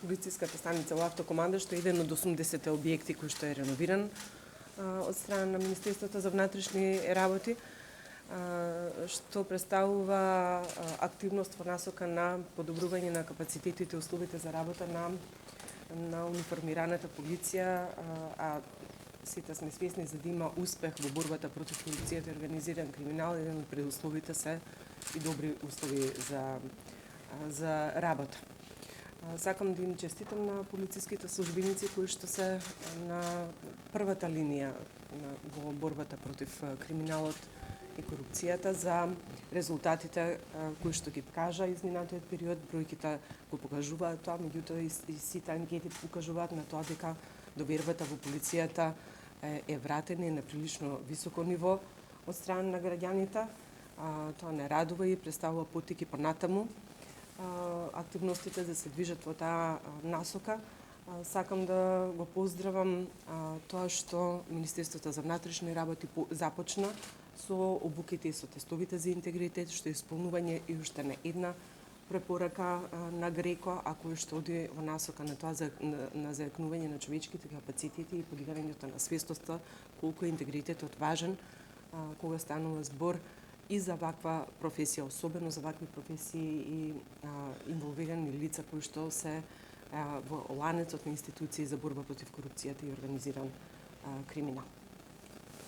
полициската станица во Автокоманда, што е еден од 80 објекти кој што е реновиран од страна на Министерството за внатрешни работи, што представува активност во насока на подобрување на капацитетите и условите за работа на униформираната полиција, а сите сме свесни за да има успех во борбата против корупцијата и организиран криминал, еден од предусловите се и добри услови за работа. Сакам да им честитам на полициските службеници кои што се на првата линија во борбата против криминалот и корупцијата за резултатите кои што ги покажа изминатиот период. Бројките го покажуваат тоа, меѓутоа и сите анкети покажуваат на тоа дека довербата во полицијата е вратена и на прилично високо ниво од страна на граѓаните. Тоа не радува и представува поттики понатаму активностите да се движат во таа насока. Сакам да го поздравам тоа што Министерството за внатрешни работи започна со обуките и со тестовите за интегритет, што е исполнување и уште не една препорака на ГРЕКО, а кој што оди во насока на тоа на зајакнување на човечките капацитети и подигањето на свестоста колку е интегритетот важен кога станува збор и за ваква професија, особено за вакви професии и инволвирани лица кои што се во ланецот на институции за борба против корупцијата и организиран криминал.